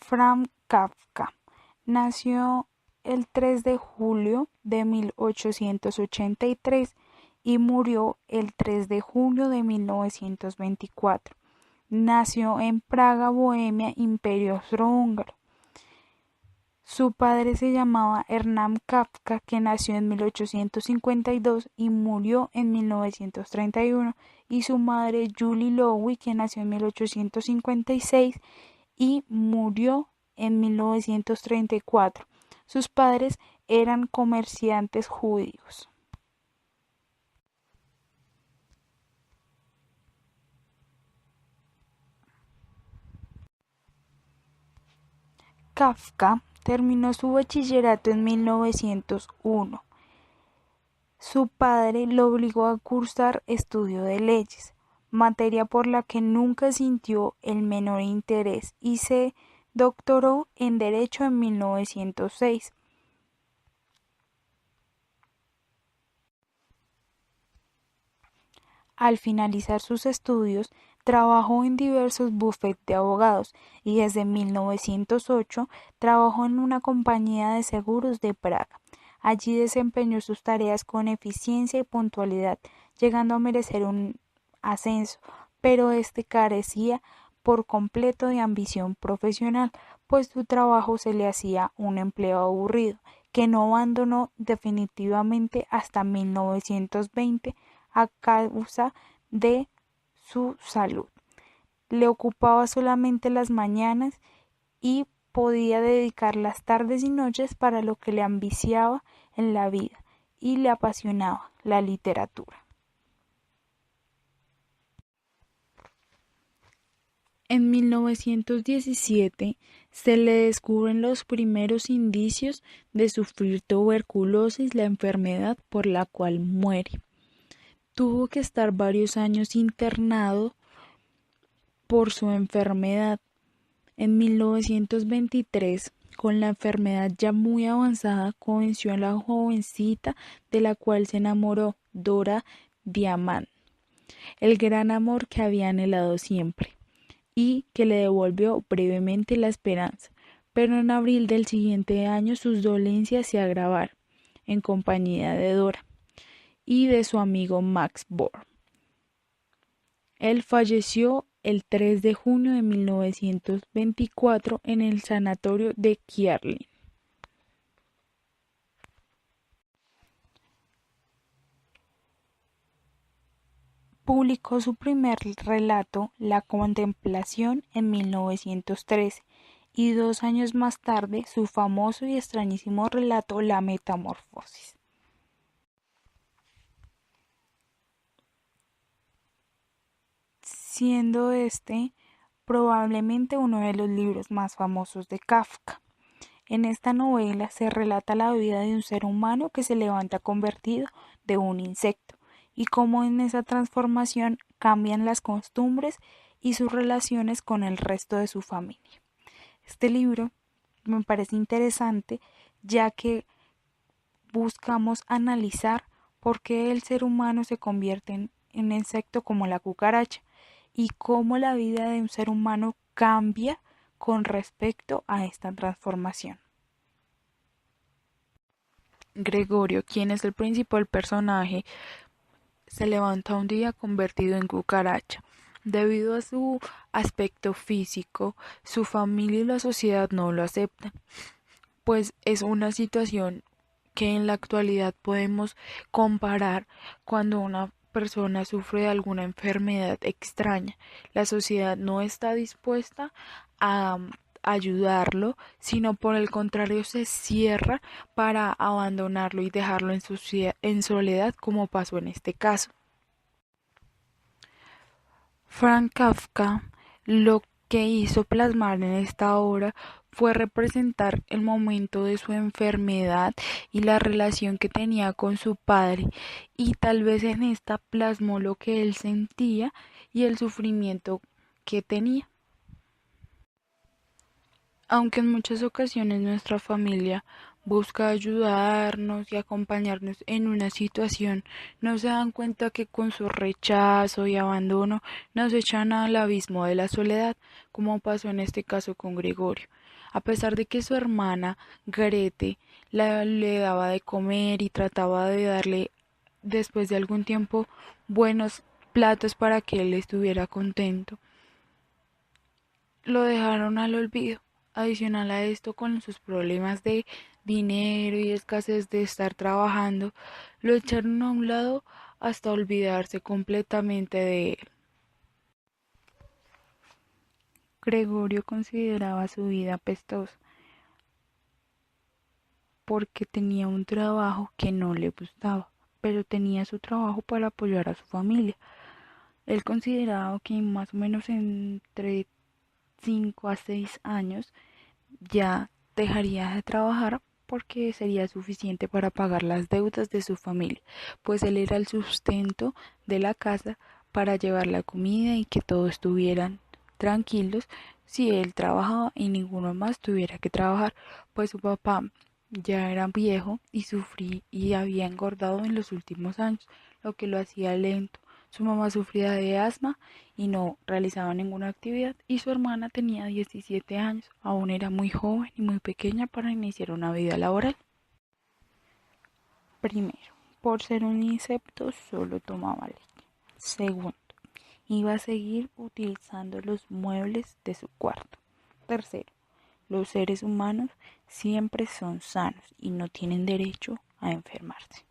Franz Kafka nació el 3 de julio de 1883 y murió el 3 de junio de 1924. Nació en Praga, Bohemia, Imperio Austrohúngaro. Su padre se llamaba Hernán Kafka, que nació en 1852 y murió en 1931, y su madre Julie Lowy, que nació en 1856 y murió en 1934. Sus padres eran comerciantes judíos. Kafka terminó su bachillerato en 1901. Su padre lo obligó a cursar estudio de leyes, materia por la que nunca sintió el menor interés, y se doctoró en Derecho en 1906. Al finalizar sus estudios, trabajó en diversos bufetes de abogados y desde 1908 trabajó en una compañía de seguros de Praga. Allí desempeñó sus tareas con eficiencia y puntualidad, llegando a merecer un ascenso, pero este carecía por completo de ambición profesional, pues su trabajo se le hacía un empleo aburrido, que no abandonó definitivamente hasta 1920 a causa de su salud. Le ocupaba solamente las mañanas y podía dedicar las tardes y noches para lo que le ambiciaba en la vida y le apasionaba, la literatura. En 1917 se le descubren los primeros indicios de sufrir tuberculosis, la enfermedad por la cual muere. Tuvo que estar varios años internado por su enfermedad. En 1923, con la enfermedad ya muy avanzada, conoció a la jovencita de la cual se enamoró, Dora Diamant, el gran amor que había anhelado siempre y que le devolvió brevemente la esperanza. Pero en abril del siguiente año sus dolencias se agravaron, en compañía de Dora y de su amigo Max Bohr. Él falleció el 3 de junio de 1924 en el sanatorio de Kierlin. Publicó su primer relato, La Contemplación, en 1913 y 2 años más tarde su famoso y extrañísimo relato, La Metamorfosis. Siendo este probablemente uno de los libros más famosos de Kafka. En esta novela se relata la vida de un ser humano que se levanta convertido de un insecto y cómo en esa transformación cambian las costumbres y sus relaciones con el resto de su familia. Este libro me parece interesante ya que buscamos analizar por qué el ser humano se convierte en un insecto como la cucaracha y cómo la vida de un ser humano cambia con respecto a esta transformación. Gregorio, quien es el principal personaje, se levanta un día convertido en cucaracha. Debido a su aspecto físico, su familia y la sociedad no lo aceptan, pues es una situación que en la actualidad podemos comparar cuando una persona sufre de alguna enfermedad extraña. La sociedad no está dispuesta a ayudarlo, sino por el contrario se cierra para abandonarlo y dejarlo en soledad, como pasó en este caso. Franz Kafka lo que hizo plasmar en esta obra fue representar el momento de su enfermedad y la relación que tenía con su padre, y tal vez en esta plasmó lo que él sentía y el sufrimiento que tenía. Aunque en muchas ocasiones nuestra familia busca ayudarnos y acompañarnos en una situación, no se dan cuenta que con su rechazo y abandono nos echan al abismo de la soledad, como pasó en este caso con Gregorio. A pesar de que su hermana Grete le daba de comer y trataba de darle después de algún tiempo buenos platos para que él estuviera contento, lo dejaron al olvido. Adicional a esto, con sus problemas de dinero y escasez de estar trabajando, lo echaron a un lado hasta olvidarse completamente de él. Gregorio consideraba su vida pestosa porque tenía un trabajo que no le gustaba, pero tenía su trabajo para apoyar a su familia. Él consideraba que más o menos entre 5 a 6 años ya dejaría de trabajar porque sería suficiente para pagar las deudas de su familia, pues él era el sustento de la casa para llevar la comida y que todos estuvieran tranquilos si él trabajaba y ninguno más tuviera que trabajar, pues su papá ya era viejo y sufría y había engordado en los últimos años, lo que lo hacía lento. Su mamá sufría de asma y no realizaba ninguna actividad, y su hermana tenía 17 años, aún era muy joven y muy pequeña para iniciar una vida laboral. Primero, por ser un insecto solo tomaba leche. Segundo, iba a seguir utilizando los muebles de su cuarto. Tercero, los seres humanos siempre son sanos y no tienen derecho a enfermarse.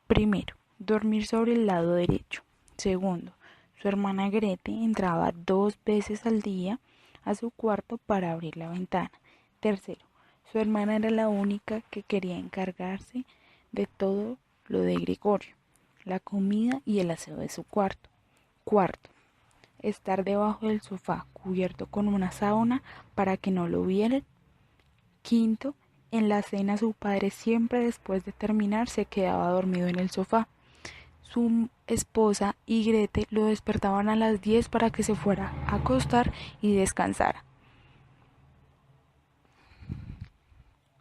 Primero, dormir sobre el lado derecho. Segundo, su hermana Grete entraba 2 veces al día a su cuarto para abrir la ventana. Tercero, su hermana era la única que quería encargarse de todo lo de Gregorio, la comida y el aseo de su cuarto. Cuarto, estar debajo del sofá cubierto con una sábana para que no lo vieran. Quinto, en la cena su padre siempre después de terminar se quedaba dormido en el sofá. Su esposa y Grete lo despertaban a las 10 para que se fuera a acostar y descansara.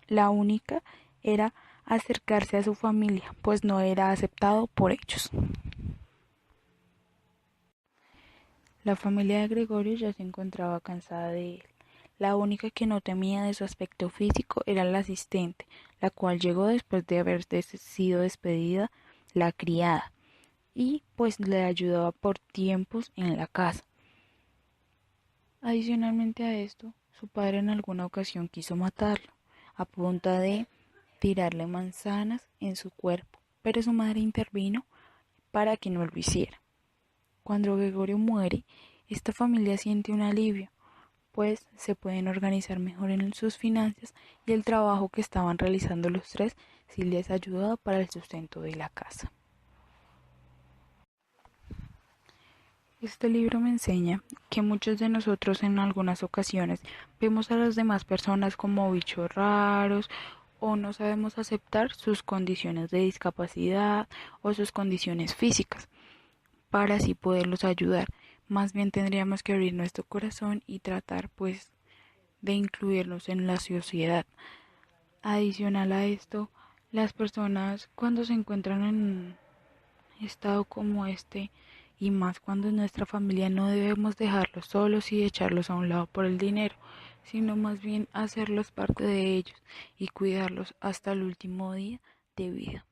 La única era acercarse a su familia, pues no era aceptado por ellos. La familia de Gregorio ya se encontraba cansada de él. La única que no temía de su aspecto físico era la asistente, la cual llegó después de haber sido despedida la criada, y pues le ayudaba por tiempos en la casa. Adicionalmente a esto, su padre en alguna ocasión quiso matarlo, a punta de tirarle manzanas en su cuerpo, pero su madre intervino para que no lo hiciera. Cuando Gregorio muere, esta familia siente un alivio, pues se pueden organizar mejor en sus finanzas y el trabajo que estaban realizando los tres sí les ayudaba para el sustento de la casa. Este libro me enseña que muchos de nosotros en algunas ocasiones vemos a las demás personas como bichos raros o no sabemos aceptar sus condiciones de discapacidad o sus condiciones físicas para así poderlos ayudar. Más bien tendríamos que abrir nuestro corazón y tratar pues de incluirnos en la sociedad. Adicional a esto, las personas cuando se encuentran en estado como este, y más cuando en nuestra familia, no debemos dejarlos solos y echarlos a un lado por el dinero, sino más bien hacerlos parte de ellos y cuidarlos hasta el último día de vida.